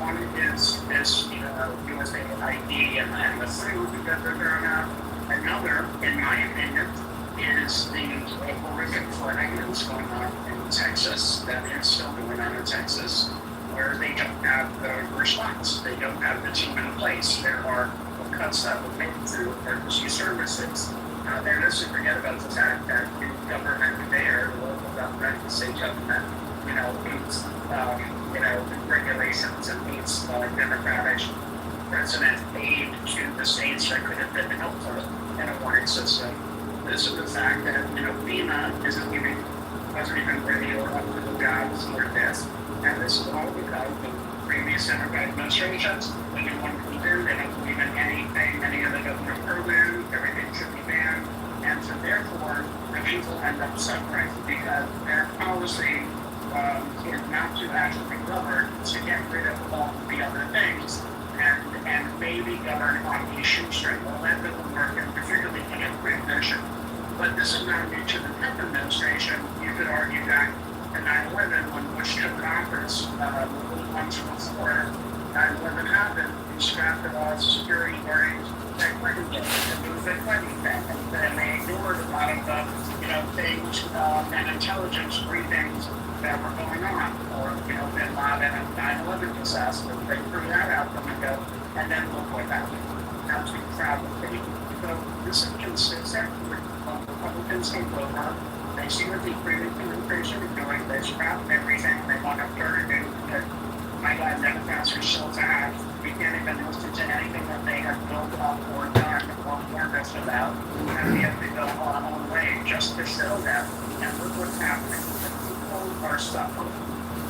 one is USA ID and the food that they're throwing out. Another, in my opinion, is the horrific flooding that's going on in Texas, that is still going on in Texas, where they don't have the response. They don't have the team in place. There are cuts that were made through emergency services. Then let's forget about the fact that the government there, the local government, the state government, needs, regulations and needs democratic president aid to the states that could have been helpful in a warning system. This is the fact that, FEMA wasn't even ready or up to the jobs for this. And this is all because of previous Democratic administrations. They didn't want to do, they don't believe in anything, any of the government programs, everything should be banned. And so therefore, the people end up suffering because their policy is not to actually govern, to get rid of all the other things and maybe govern on the shoestring. Well, that doesn't work, and particularly in a great nation. But this is not new to the Trump administration. You could argue that in 9/11, when Bush took office, months before 9/11 happened, he scrapped the laws of security during that Clinton did, and it was the Clinton thing. And they ignored a lot of the, things and intelligence briefings that were going on, or, Bin Laden and 9/11 disaster. They threw that out the window, and then look what happened. That's the proud of it. So this is consistent with Republicans take over. They see what the previous administration is doing. They scrap everything. They want to turn it into, my God, Democrats are so bad. We can't even listen to anything that they have built up or done or warned us about. And we have to go our own way just to show them. And look what's happening. The people are suffering.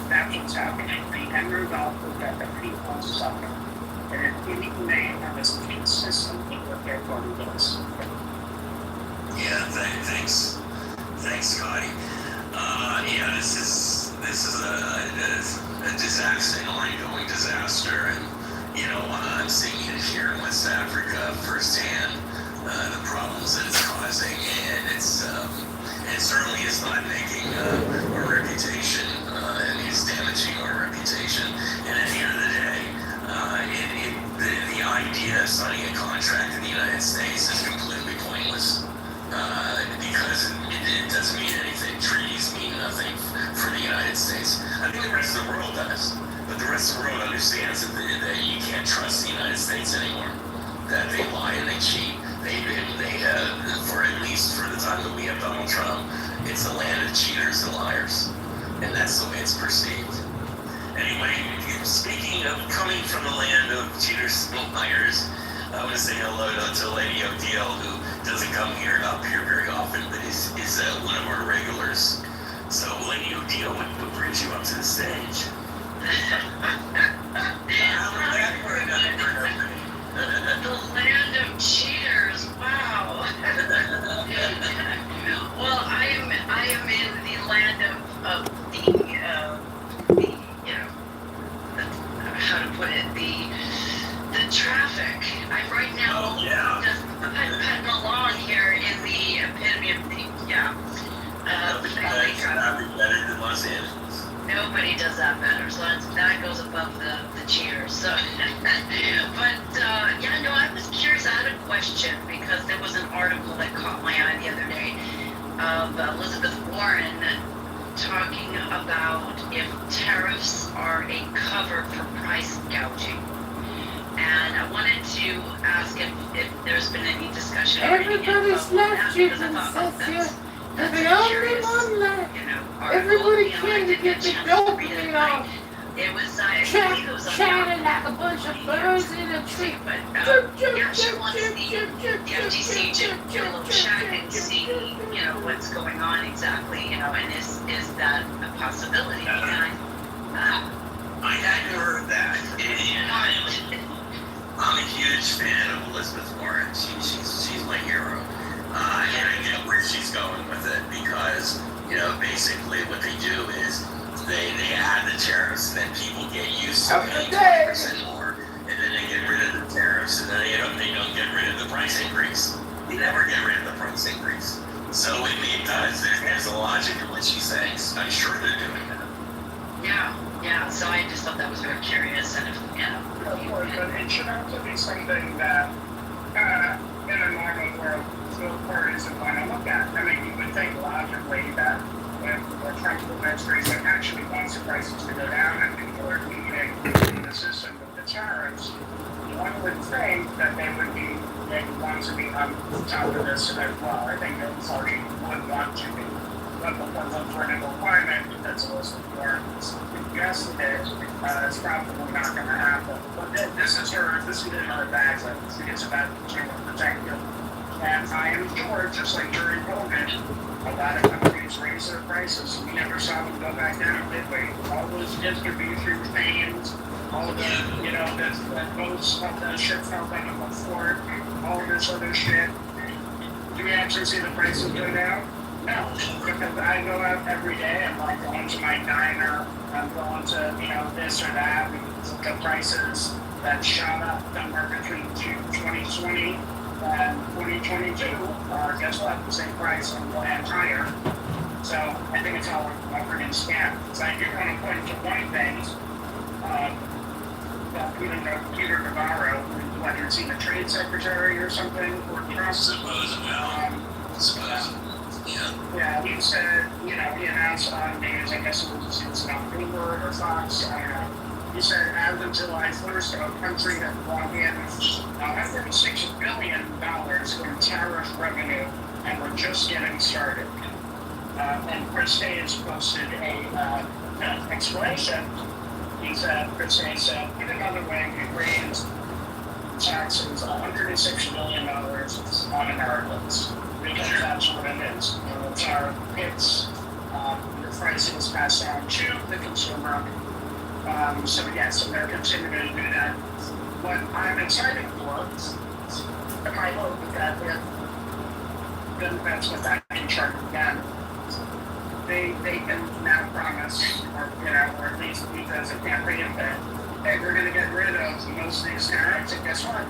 That's what's happening. The end result is that the people suffer. And it's inhumane and it's inconsistent with what their party does. Yeah, thanks, Scotty. This is a disaster, an ongoing disaster, and I'm seeing it here in West Africa firsthand, the problems that it's causing, and it certainly is not making our reputation, and it's damaging our reputation. And at the end of the day, the idea of signing a contract in the United States is completely pointless. Because it doesn't mean anything. Treaties mean nothing for the United States. I think the rest of the world does. But the rest of the world understands that you can't trust the United States anymore. That they lie and they cheat. They for at least for the time that we have Donald Trump, it's a land of cheaters and liars. And that's the way it's perceived. Anyway, speaking of coming from the land of cheaters and liars, I want to say hello to Lady O'Deal, who doesn't come up here very often, but is one of our regulars. So, Lady O'Deal, what brings you up to the stage? The land of cheaters. Wow. Well, I am in the land of the how to put it, the traffic. I'm right now just heading along here in the epitome of the LA traffic. Better than Los Angeles. Nobody does that better, so that goes above the cheaters. So, but I was curious. I had a question because there was an article that caught my eye the other day of Elizabeth Warren talking about if tariffs are a cover for price gouging. And I wanted to ask if there's been any discussion. Everybody's left you, Princess. You're the only one left. Everybody came to get the dopamine off. It was chatting like a bunch of birds in a tree. But she wants the FTC to do a little check and see, what's going on exactly, and is that a possibility? And I hadn't heard that. I'm a huge fan of Elizabeth Warren. She's my hero. And I get where she's going with it because, basically what they do is they add the tariffs and then people get used to paying 20% more. And then they get rid of the tariffs and then they don't get rid of the price increase. They never get rid of the price increase. So it does. There's a logic in what she's saying. I'm sure they're doing that. Yeah. So I just thought that was very curious, and it should also be something that, in a normal world, both parties are going to look at. I mean, you would think logically that if the Trump administration actually wants the prices to go down and people are leaving the system with the tariffs, one would think that they would want to be on top of this as well. I think that party would want to be. But because of political climate, that's a list of more suggested it's probably not going to happen. But this is in our bags. It's about consumer protection. And I am sure, just like during COVID, a lot of companies raised their prices. We never saw them go back down, did we? All those distribution chains, all the, that most of the shit fell down on the floor, all of this other shit. Do we actually see the prices go down? No, because I go out every day. I'm like going to my diner. I'm going to, this or that. The prices that shot up somewhere between 2020 and 2022 are, guess what, the same price and higher. So I think it's all a freaking scam. So I do want to point to one thing. Peter Navarro, whether it's the trade secretary or something, or Trump. Yeah, he said, he announced on news, I guess it was on Bloomberg or Fox, I don't know. He said, as of July 1st, our country had brought in $106 billion in tariff revenue, and we're just getting started. And Chris Hayes posted an explanation. Chris Hayes said, in another way, we raised taxes $106 billion on Americans. Because that's what it is. The tariff hits, the pricing is passed down to the consumer. So they're continuing to do that. What I'm excited for, and my hope is that if Democrats went back in charge again, they can now promise, or at least because it can't reinvent, hey, we're going to get rid of most of these tariffs, and guess what?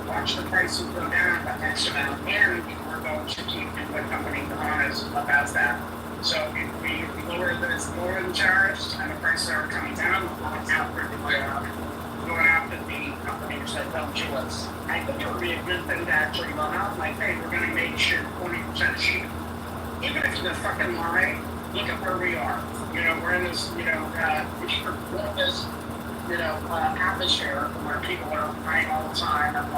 Watch the prices go down by X amount, and we're going to keep the company honest about that. So if we lower the tariffs and the prices are coming down, going after the companies that don't do us. I think it would be a good thing to actually go out like, hey, we're going to make shit 20% cheap. Even if it's a fucking lie, look at where we are. We're in this, atmosphere where people are crying all the time and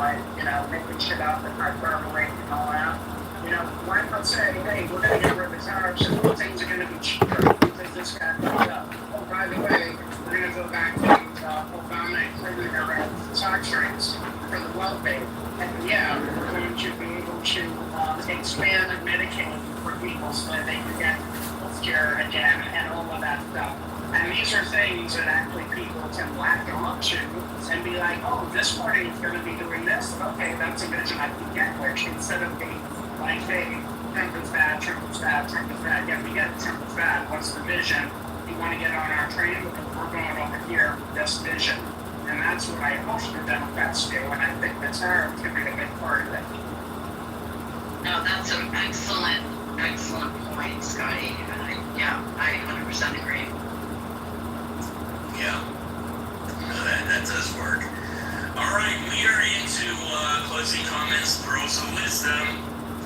making shit up and hyperbole and all that. Why not say, hey, we're going to get rid of the tariffs and things are going to be cheaper because this got fucked up. Oh, by the way, we're going to go back to Obama including our tax rates for the wealthy. And we're going to be able to expand Medicaid for people so that they can get health care again and all of that stuff. And these are things that actually people can latch onto and be like, oh, this party is going to be doing this. Okay, that's a vision I can get with, instead of being like, hey, Trump is bad, Trump is bad, Trump is bad. Yeah, we get Trump is bad. What's the vision? You want to get on our train? Because we're going over here with this vision. And that's what I hope the Democrats do. And I think the tariff could be a big part of it. No, that's an excellent point, Scotty. I 100% agree. Yeah, that does work. All right, we are into closing comments, pearls of wisdom.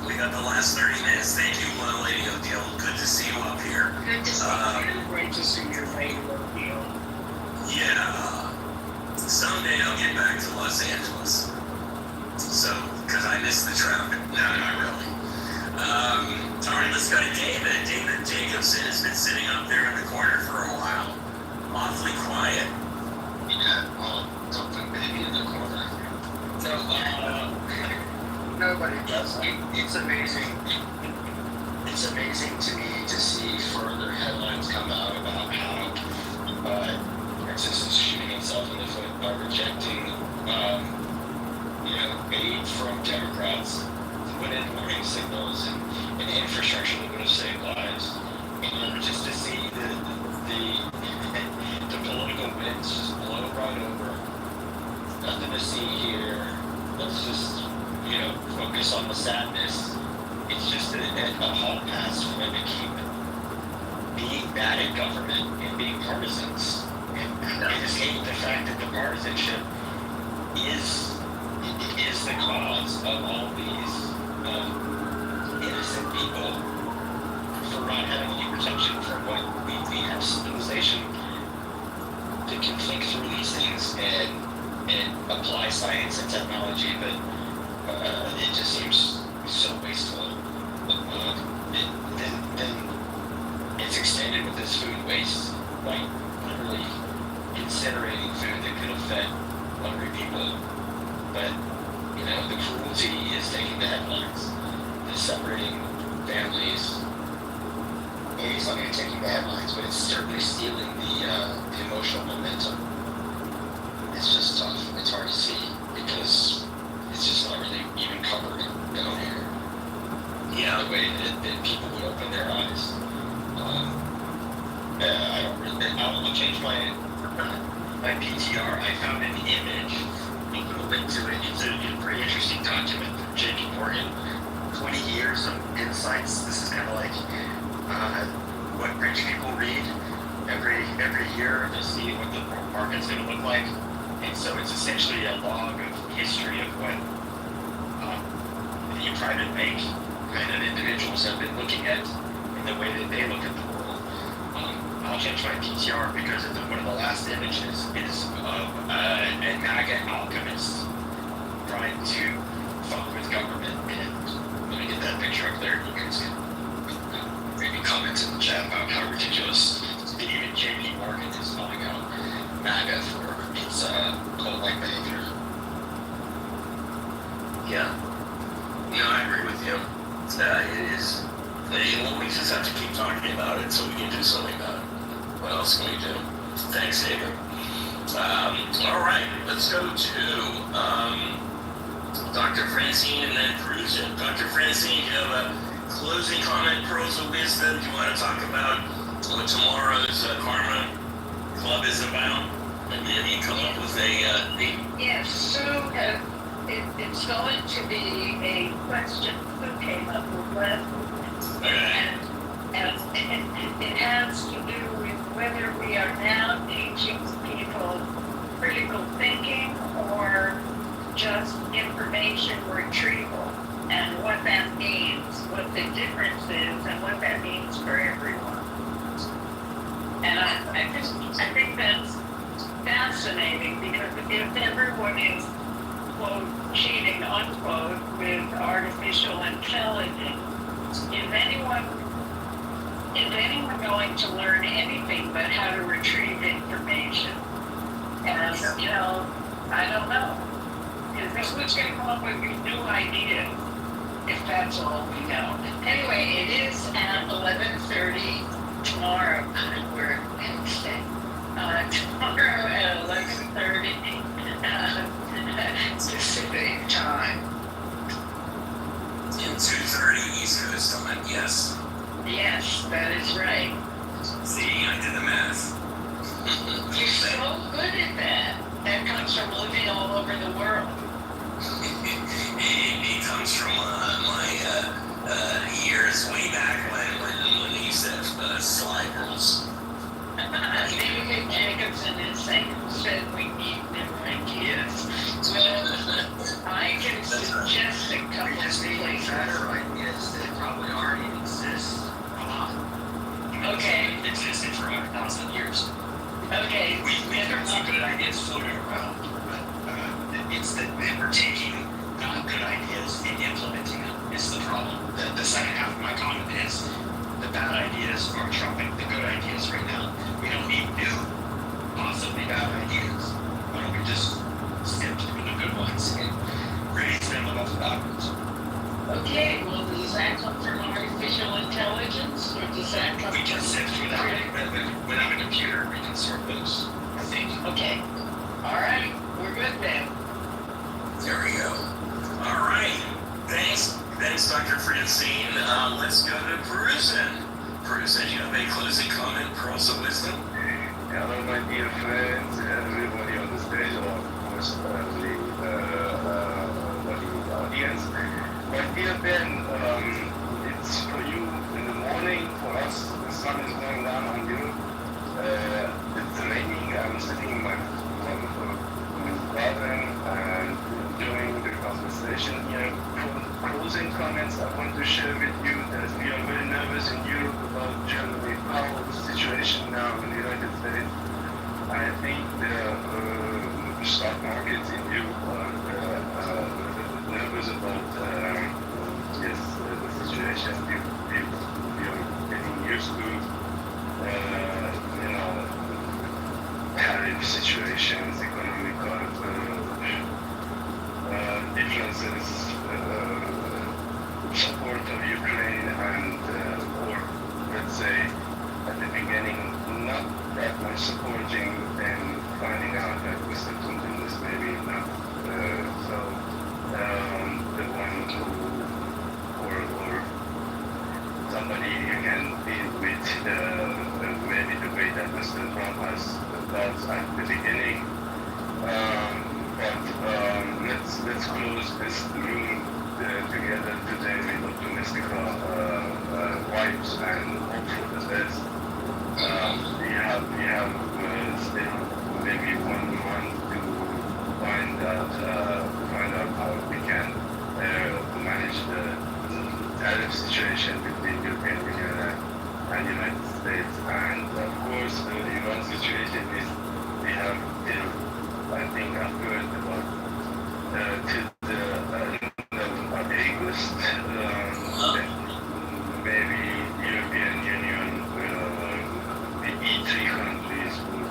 We got the last 30 minutes. Thank you, Lady O'Deal. Good to see you up here. Good to see you. Great to see you, Lady O'Deal. Yeah. Someday I'll get back to Los Angeles. So, because I miss the traffic. No, not really. All right, let's go to David. David Jacobson has been sitting up there in the corner for a while. Awfully quiet. Yeah, well, don't put baby in the corner. Nobody does. It's amazing. It's amazing to me to see further headlines come out about how Texas is shooting itself in the foot by rejecting, aid from Democrats to put in warning signals and infrastructure that would have saved lives. And just to see the political winds just blow right over. Nothing to see here. Let's just, focus on the sadness. It's just a hall pass for them to keep being bad at government and being partisans. And I just hate the fact that the partisanship is the cause of all these innocent people for not having any protection from what we have civilization that can think through these things and apply science and technology, but it just seems so wasteful. Then it's extended with this food waste, like literally incinerating food that could have fed hungry people. But, you know, the cruelty is taking the headlines. The separating families. Maybe it's not going to taking the headlines, but it's certainly stealing the emotional momentum. It's just tough. It's hard to see because it's just not really even covered down here. Yeah, the way that people would open their eyes. I'll change my PTR. I found an image. I'll put a link to it. It's a pretty interesting document from J.P. Morgan. 20 years of insights. This is kind of like what rich people read every year to see what the market's going to look like. And so it's essentially a log of history of what the private bank kind of individuals have been looking at in the way that they look at the world. I'll change my PTR because one of the last images is of a MAGA alchemist trying to fuck with government. And let me get that picture up there. You guys can maybe comment in the chat about how ridiculous even J.P. Morgan is calling out MAGA for its cult-like behavior. Yeah. No, I agree with you. It is. Well, we just have to keep talking about it so we can do something about it. What else can we do? Thanks, David. All right, let's go to Dr. Francine and then Perusia. Dr. Francine, you have a closing comment, pearls of wisdom. Do you want to talk about what tomorrow's Karma Club is about? And maybe you come up with a theme. Yes, so it's going to be a question who came up with last week. And it has to do with whether we are now teaching people critical thinking or just information retrieval and what that means, what the difference is, and what that means for everyone. And I think that's fascinating because if everyone is, quote, cheating, unquote, with artificial intelligence, is anyone going to learn anything but how to retrieve information? And, you know, I don't know. Because who's going to come up with these new ideas if that's all we know? Anyway, it is at 11:30 tomorrow. We're Wednesday. Tomorrow at 11:30 Pacific time. In 2:30 East Coast time, yes. Yes, that is right. See, I did the math. You're so good at that. That comes from living all over the world. It comes from my years way back when they used to have slide rules. David Jacobson is saying said we need new ideas. Well, I can suggest a couple of things. Better ideas that probably already exist a lot. Okay. Existed for 100,000 years. Okay. We have some good ideas floating around, but it's that we're taking not good ideas and implementing them is the problem. The second half of my comment is the bad ideas are trumping the good ideas right now. We don't need new, possibly bad ideas. Why don't we just stick to the good ones and raise them above the bad ones? Okay, well, does that come from artificial intelligence, or does that come We can from... sift without a computer, we can sort those, I think. Okay. All right. We're good then. There we go. All right. Thanks, Dr. Francine. Let's go to Perusia. Perusia, do you have a closing comment, pearls of wisdom? Hello, my dear friends, everybody on the stage, or of course, the audience. My dear Ben, it's for you in the morning. For us, the sun is going down on you. It's raining. I'm sitting in my garden. comments I want to share with you that we are very nervous in Europe about Germany, how the situation now in the United States. I think the stock markets in Europe are nervous about the situation. We are getting used to, tariff situations, economical differences, support of Ukraine, and or let's say at the beginning not that much supporting, and finding out that Mr. Putin is maybe not the one who or somebody you can deal with maybe the way that Mr. Trump has done at the beginning. Let's close this room together today with optimistic vibes and hope for the best. We have still maybe 1 month to find out how we can manage the tariff situation between European Union and United States. And of course, the Iran situation is we have till I think I've heard about till the August, maybe European Union, the E3 countries would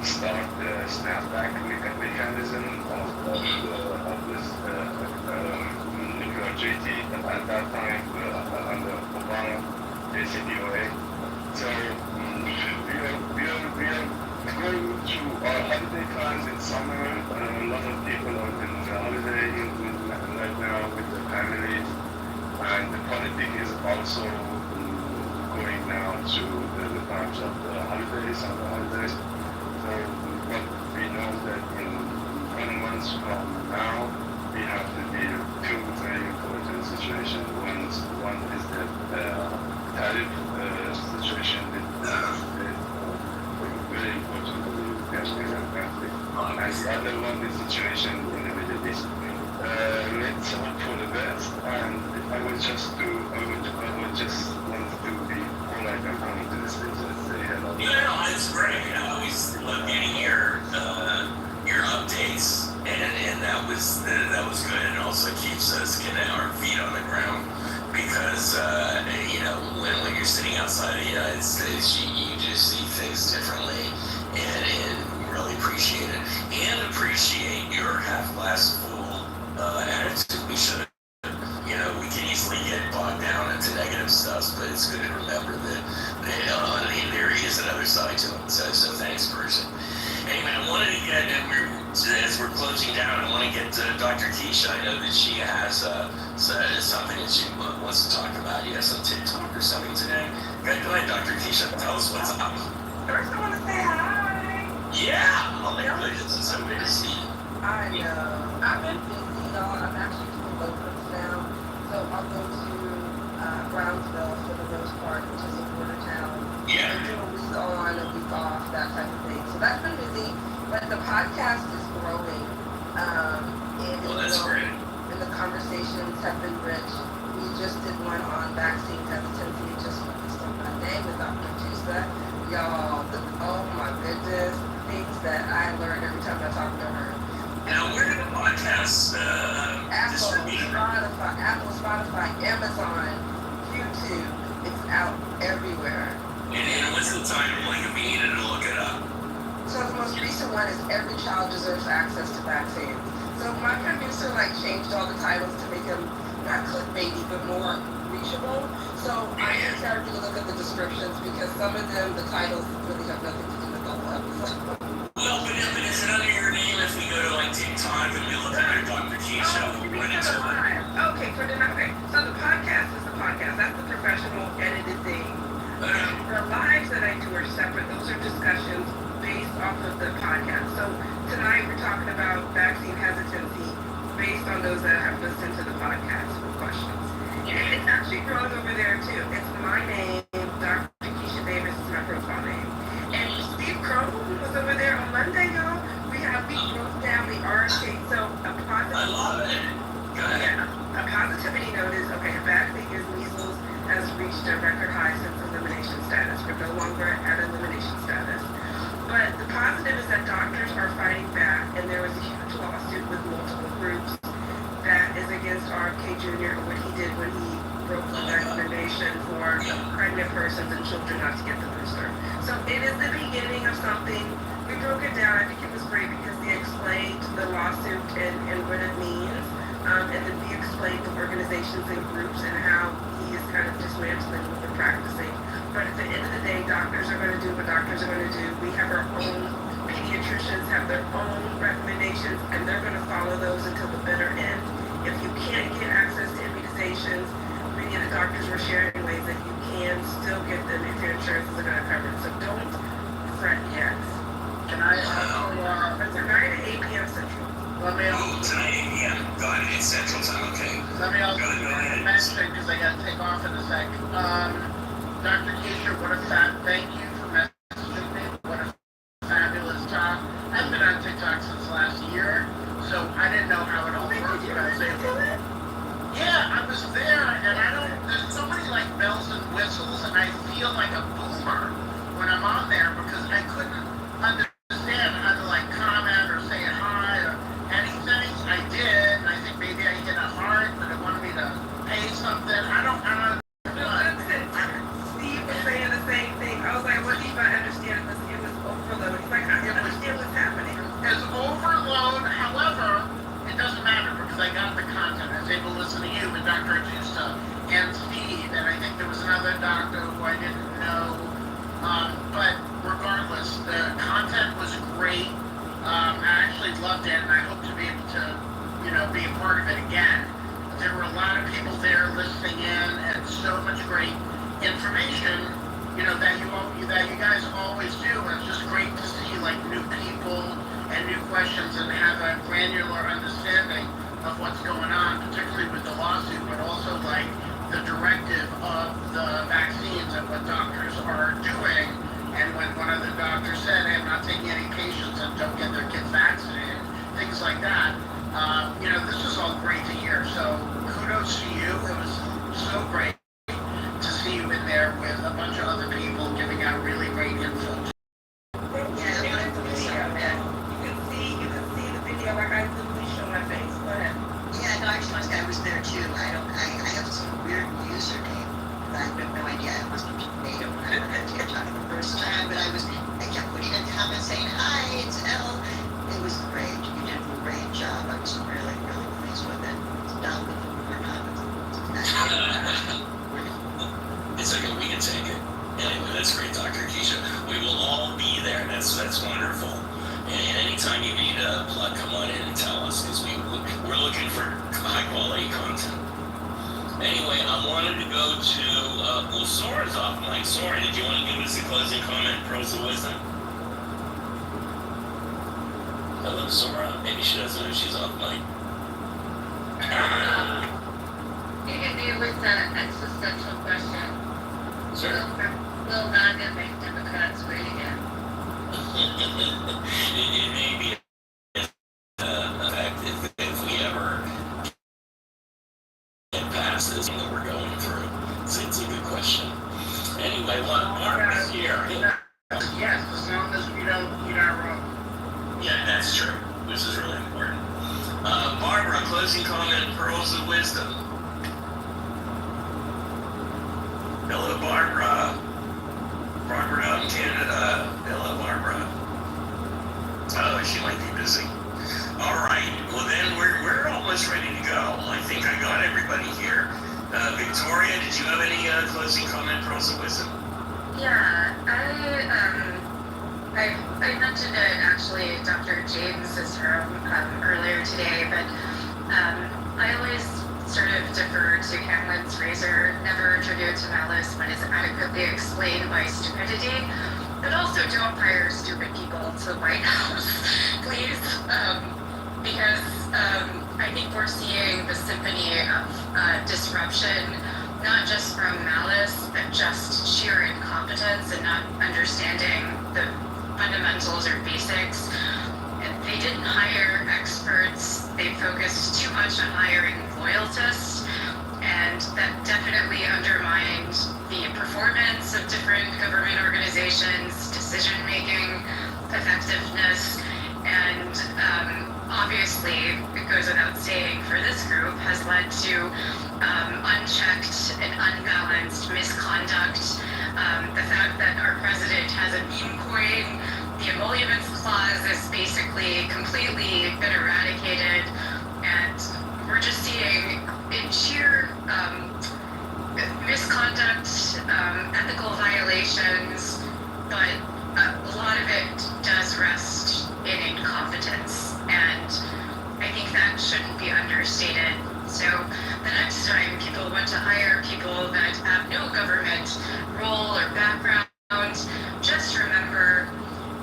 start the snapback mechanism of this nuclear treaty at that time under Obama, JCPOA. So we are going through our holiday plans in summer. A lot of people are in the holiday right now with their families, and the politics is also going now through the times of the holidays, summer holidays. So what we know that in 1 month from now, we have to deal with 2 very important situations. One is the tariff situation with very important for the European country. And the other one is the situation in the Middle East. Let's hope for the best. And I would just want to be polite and coming to the stage and say hello. It's great. I always love getting your updates, and that was good. It also keeps us getting our feet on the ground, because when you're sitting outside the United States, you just see things differently, and really appreciate it, and appreciate your half glass full attitude. We can easily get bogged down into negative stuff, but it's good to remember that there is another side to it. So thanks, person. Anyway, I wanted to get, as we're closing down, I want to get to Dr. Keisha. I know that she has something that she wants to talk about. You have some TikTok or something today. Go ahead, Dr. Keisha. Tell us what's up. First, I want to say hi. Yeah. Oh my goodness, it's so good to see you. I know. I've been busy, y'all. I'm actually doing locums now. So I'll go to Brownsville for the most part, which is a border town. Yeah. And do a week on, a week off, that type of thing. So that's been busy. But the podcast is growing. Well, that's great. And the conversations have been rich. We just did one on vaccine hesitancy just focused on Monday with Dr. Tusa. Y'all, oh my goodness, things that I learned every time I talk to her. Now, where do the podcasts Apple, Spotify, Amazon, YouTube. It's out everywhere. And what's the title? Like, if we needed to look it up. So the most recent one is Every Child Deserves Access to Vaccines. So my producer changed all the titles to make them not clickbaity, but more reachable. So I encourage you to look at the descriptions, because some of them, the titles really have nothing to do with the whole episode. Well, but is it under your name if we go to TikTok and we look under Dr. Keisha? Okay, so the podcast is the podcast. That's the professional edited thing. The lives that I do are separate. Those are discussions based off of the podcast. So tonight we're talking about vaccine hesitancy based on those that have listened to the podcast for questions. And it's actually growing over there too. It's my name, Dr. Keisha Davis is my profile name. And Steve Crone was over there on Monday, y'all. We broke down the RSK, so a positive. I love it. Go are fighting back, and there was a huge lawsuit with multiple groups that is against RFK Jr. and what he did when he broke the recommendation for pregnant persons and children not to get the booster. So it is the beginning of something. We broke it down. I think it was great because they explained the lawsuit and what it means. And then we explained the organizations and groups and how he is kind of dismantling what we're practicing. But at the end of the day, doctors are going to do what doctors are going to do. We have our own pediatricians have their own recommendations, and they're going to follow those until the bitter end. If you can't get access to immunizations, many of the doctors were sharing ways that you can still get them if your insurance isn't going to cover it. So don't fret yet. Can I also, It's 9 to 8 p.m. Central. let me Oh, tonight 8 p.m. Got it. It's Central Time. Okay. Let me also Go ahead. mention, because I gotta take off in a sec. Dr. Keisha, what a thank you for messaging me. What a fabulous talk. I've been on TikTok since last year, so I didn't know how it all worked. But I was able. Yeah, I was there, and there's so many like bells and whistles, and I feel like a boomer when I'm on there because I couldn't understand how to like comment or say hi or anything. I did, and I think maybe I hit a heart, but it wanted me to pay something. I don't know. Steve was saying the same thing. I was like, what do you not understand? It was overload. He's like, I don't understand what's happening. It's overload, however, it doesn't matter because I got the content. I was able to listen to you and Dr. Ajusta and Steve, and I think there was another doctor who I didn't know. But regardless, the content was great. I actually loved it, and I hope to be able to, be a part of it again. There were a lot of people there listening in, and so much great information, that you guys always do. And it's just great to see like new people and new questions and have a granular understanding of what's going on, particularly with the lawsuit, but also like the directive of the vaccines and what doctors are doing. And when one of the doctors said, hey, I'm not taking any patients that don't get their kids vaccinated, things like that, this is all great to hear. So kudos to you. It was so great to see you in there with a bunch of other people giving out really great info. You can see the video like I literally show my face. Go ahead. Yeah, no, I just want to say I was there too. I have some weird username. I have no idea. I must have made it when I went on TikTok the first time, but I kept putting in comments saying, hi, it's Elle. It was great. You did a great job. I was really, really pleased with it. It's down with your comments. It's okay. We can take it. Anyway, that's great, Dr. Keisha. We will all be there. That's wonderful. And anytime you need a plug, come on in and tell us because we're looking for high quality content. Anyway, I wanted to go to Sora's off mic. Sora, did you want to give us a closing comment, pros of wisdom? Hello, Sora. Maybe she doesn't know she's off mic. You can deal with the existential question. Sure. Will MAGA make Democrats great again? It may be effective if we ever get past this that we're going through. It's a good question. Anyway, Barbara's here. Yes, as long as we don't eat our own. Yeah, that's true. This is really important. Barbara, closing comment, pearls of wisdom. Hello, Barbara. Barbara out in Canada. Hello, Barbara. Oh, she might be busy. All right. Well, then we're almost ready to go. I think I got everybody here. Victoria, did you have any closing comment, pearls of wisdom? Yeah, I mentioned it actually at Dr. James's room earlier today, but I always sort of defer to Hamlet's razor, never tribute to malice when it's adequately explained by stupidity, but also don't hire stupid people to the White House, please, because I think we're seeing the symphony of disruption, not just from malice, but just sheer incompetence and not understanding the fundamentals or basics. And they didn't hire experts. They focused too much on hiring loyalists, and that definitely undermined the performance of different government organizations, decision-making, effectiveness, obviously, it goes without saying for this group, has led to unchecked and unbalanced misconduct. The fact that our president has a meme coin, the emoluments clause is basically completely been eradicated, and we're just seeing in sheer misconduct, ethical violations, but a lot of it does rest in incompetence, and I think that shouldn't be understated. So the next time people want to hire people that have no government role or background, just remember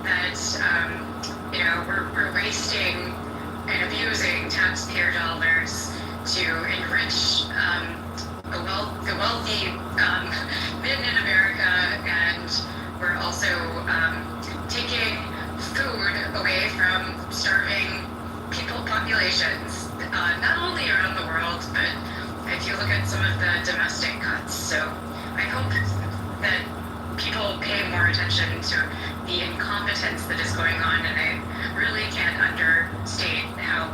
that we're wasting and abusing taxpayer dollars to enrich the wealthy men in America, and we're also taking food away from starving populations, not only around the world, but if you look at some of the domestic cuts. So I hope that people pay more attention to the incompetence that is going on, and I really can't understate how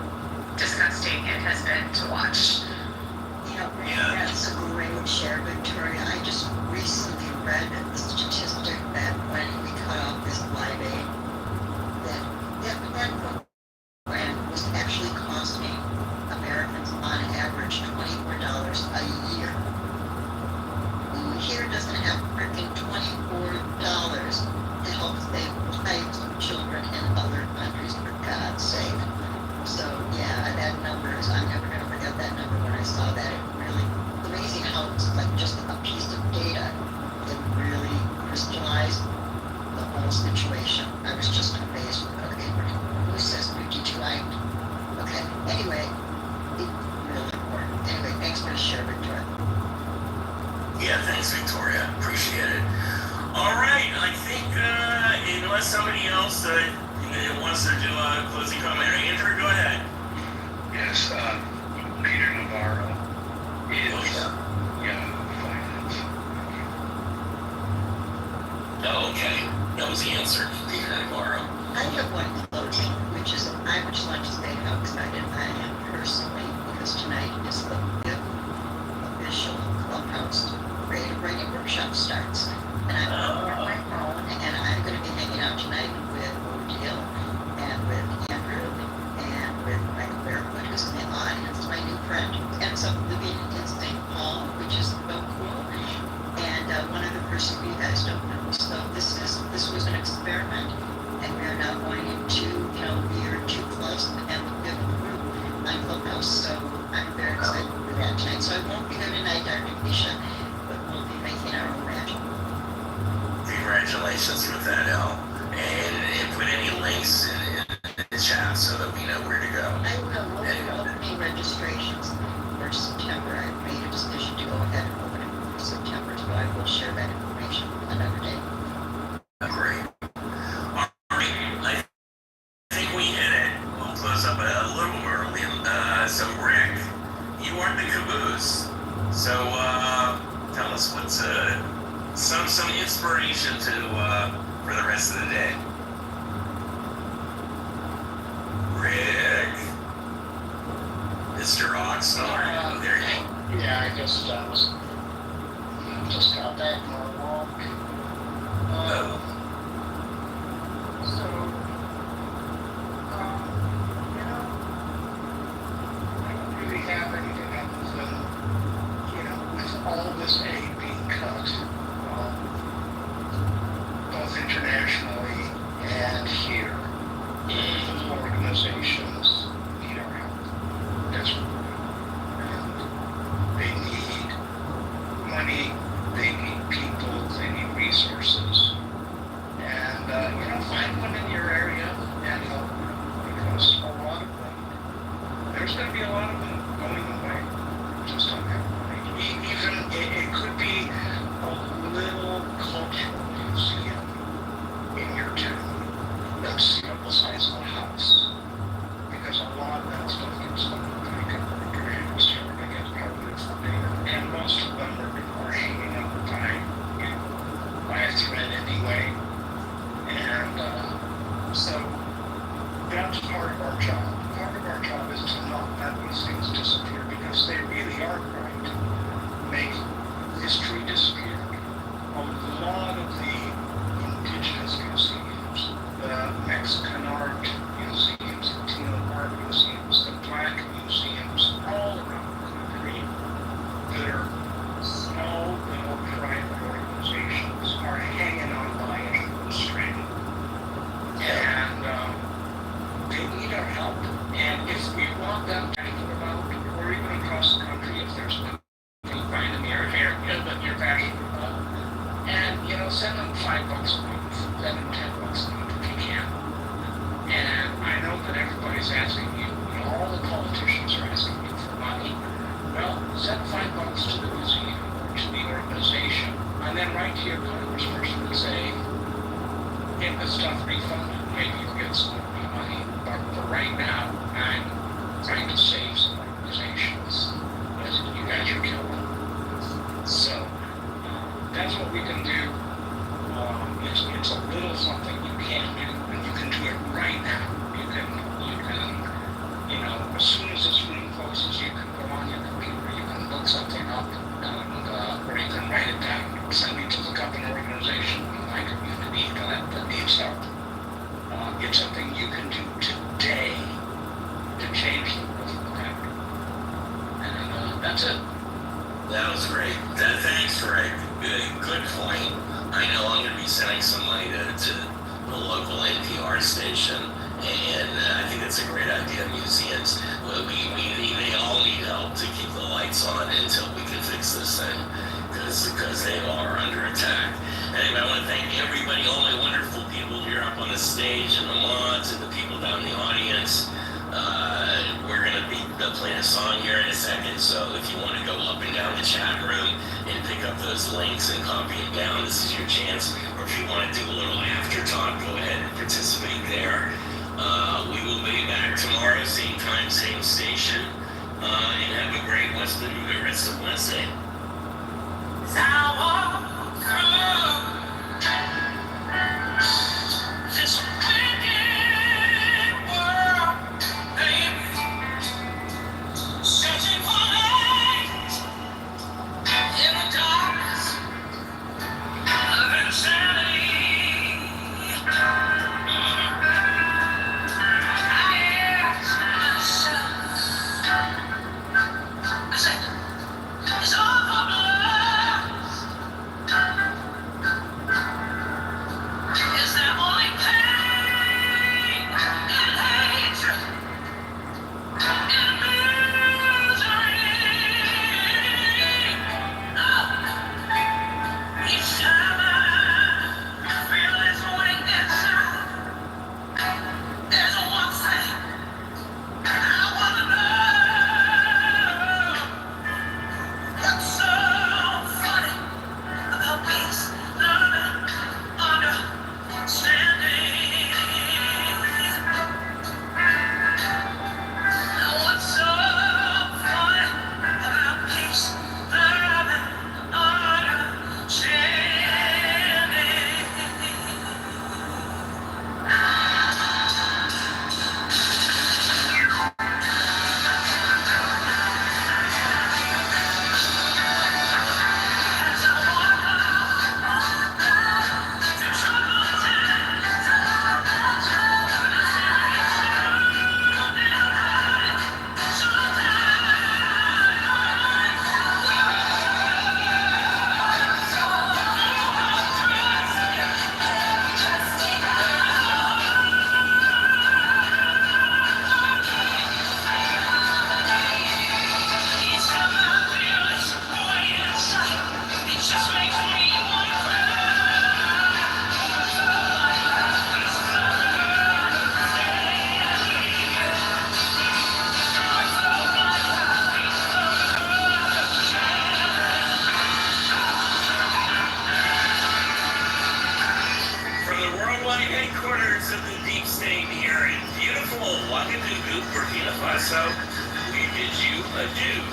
disgusting it has been to watch. That's a great share, Victoria. I just recently read the statistic that when we cut off this live aid, that program was actually costing Americans on average $24 a year. Who here doesn't have freaking $24 to help save lives of children in other countries, for God's sake? So yeah, that number is, I'm never going to forget that number. When I saw that, it really, it's amazing how it's like just a piece of data that really crystallized the whole situation. I was just amazed with it. Okay, who says 52? Okay, anyway, it's really important. Anyway, thanks for the share, Victoria. Yeah, thanks, Victoria. Appreciate it. All right, I think unless somebody else wants to do a closing comment, Andrew, go ahead. Yes, Peter Navarro is finance. Oh, okay. That was the answer. Peter Navarro. I have one closing, which is I would just like to say how excited I am personally, because tonight is the 5th official Clubhouse creative writing workshop starts. And I'm on my phone, and I'm going to be hanging out tonight with Odile and with Andrew and with Michael Barefoot, who's in the audience, my new friend, who ends up living in St. Paul, which is so cool. And one other person you guys don't know. So this was an experiment, and we are now going into year 2+, and the 5th group on Clubhouse. So I'm very excited for that tonight. So I won't be there tonight, Dr. Keisha, but we'll be making our own magic. Congratulations with that, Elle. And put any links in the chat so that we know where to go. I will. We'll be opening registrations for September. I made a decision to go ahead and open it for September, so I will share that information another day. Great. All right. I think we hit it. We'll close up a little early. So, Rick, you are the caboose. So, tell us what's some inspiration for the rest of the day. Rick, Mr. Oxnard, there you go. Yeah, I guess that was just got back from our walk. I don't really have anything other than, with all this aid being cut, both internationally and here, organizations need our help desperately. And they need money, they need people, they need resources. And, find one in your area and help them, because a lot of them, there's going to be a lot of them going away. Just don't have money. Even, it could be that's part of our job. Part of our job is to not let these things disappear because they really are going to make history disappear. A lot of the indigenous museums, the Mexican art museums, Latino art museums, the black museums, all around the country that are small little private organizations are hanging on by a string. And they need our help. And if we want them talking about, or even across the country, if there's something you find in your area that you're passionate about, and send them $5 a month, send them $10 a month if you can. And I know that everybody's asking you, all the politicians are asking you for money. Well, send $5 to the museum or to the organization, and then write to your congressperson and say, get this stuff refunded. Maybe you'll get some more money. But for right now, I'm trying to save some organizations that you guys are killing. So that's what we can do. It's a little something you can do, and you can do it right now. You can, as soon as this room closes, you can go on your computer, you can look something up, or you can write it down. Send me to look up an organization in my community that needs help. It's something you can do today to change the world of the country. And that's it. That was great. Thanks for a good point. I know I'm going to be sending some money to the local NPR station, and I think it's a great idea. Museums, they all need help to keep the lights on until we can fix this thing, because they are under attack. Anyway, I want to thank everybody, all my wonderful people here up on the stage, and the mods, and the people down in the audience. We're going to be playing a song here in a second, so if you want to go up and down the chat room and pick up those links and copy them down, this is your chance. Or if you want to do a little after talk, go ahead and participate there. We will be back tomorrow, same time, same station, and have a great rest of Wednesday. This wicked world, baby, searching for light in the darkness of insanity. I ask myself, I said, it's all for blood. Is there only pain and hatred and misery? Oh, each time I feel this weight inside, there's one thing I wanna know. What's so funny about peace, love, and understanding? What's so funny about peace, love, and understanding? As I walk through troubled each time I feel this way inside, it just makes me wanna From the worldwide headquarters of the Deep State here in beautiful Ouagadougou, Burkina Faso, we bid you adieu.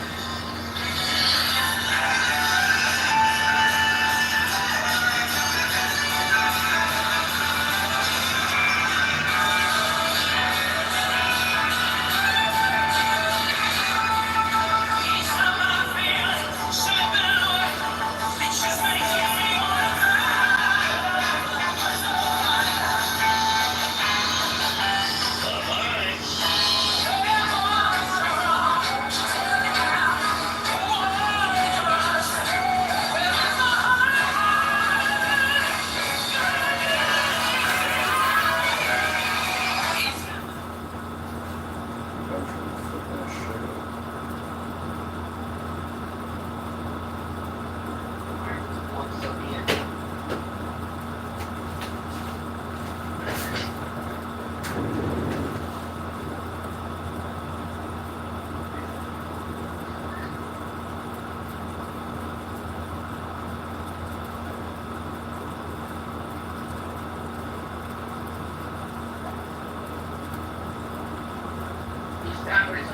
Robert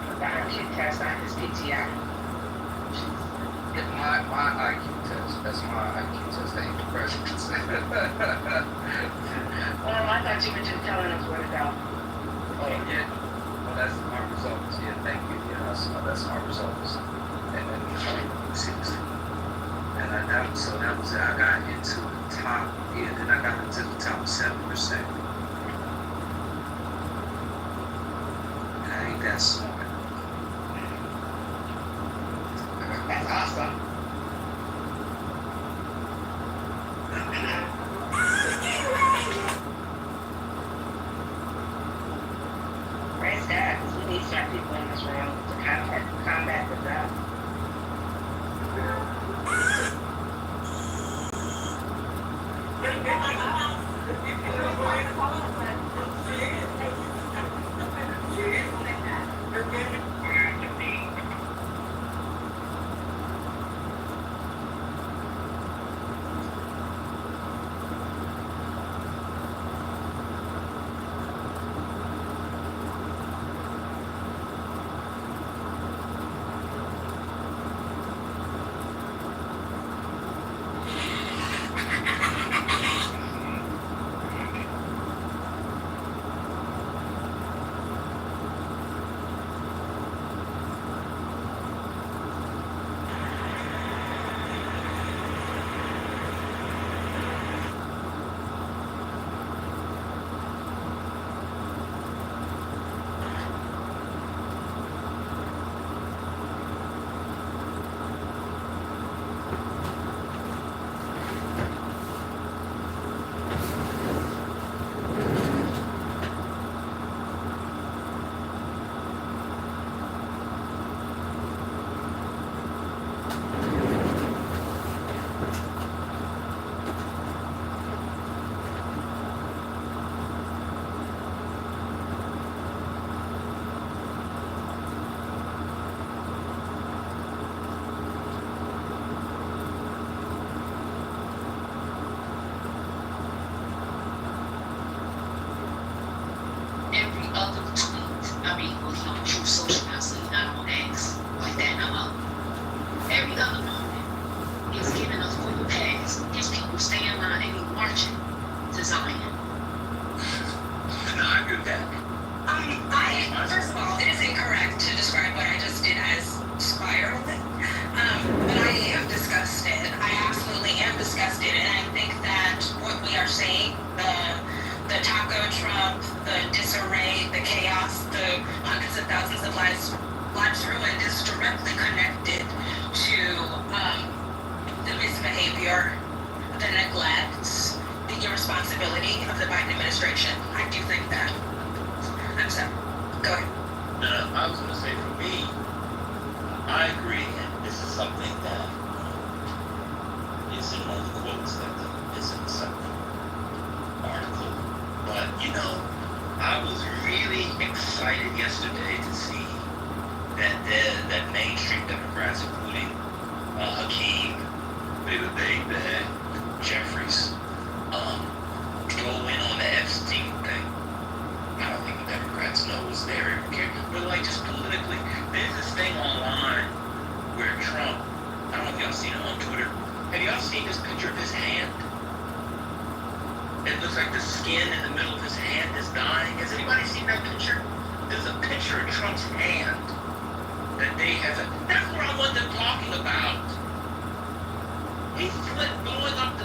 put the IQ test on his PTI. Get my IQ test. That's my IQ test. Ain't the president's. Well, I thought you were just telling us where to go. Oh yeah. Well, that's my results. Yeah, thank you. Yeah, that's my results. And then that was it. I got into the top. Yeah, then I got into the top 7%. And I ain't that smart. That's awesome. Praise God, 'cause we need certain people in this room to combat the drought. Every other tweet, I mean, well, you know, true social now, so you're not on X like that no more. Every other moment is giving us full pass. There's people staying in line and be marching to Zion. No, I agree with that. First of all, it is incorrect to describe what I just did as spiral. But I am disgusted. I absolutely am disgusted, and I think that what we are seeing, the taco Trump, the disarray, the chaos, the hundreds of thousands of lives ruined is directly connected to the misbehavior, the neglect, the irresponsibility of the Biden administration. I do think that. I'm sorry. Go ahead. I was going to say, for me, I agree, and this is something that is in one of the quotes that is in the second article. But, you know, I was really excited yesterday to see that mainstream Democrats, including Hakeem, Baby, Jeffries, go in on the Epstein thing. I don't think the Democrats know what's there or care. But like just politically, there's this thing online where Trump, I don't know if y'all seen it on Twitter. Have y'all seen this picture of his hand? It looks like the skin in the middle of his hand is dying. Has anybody seen that picture? There's a picture of Trump's hand that they have. That's what I want them talking about. He's going up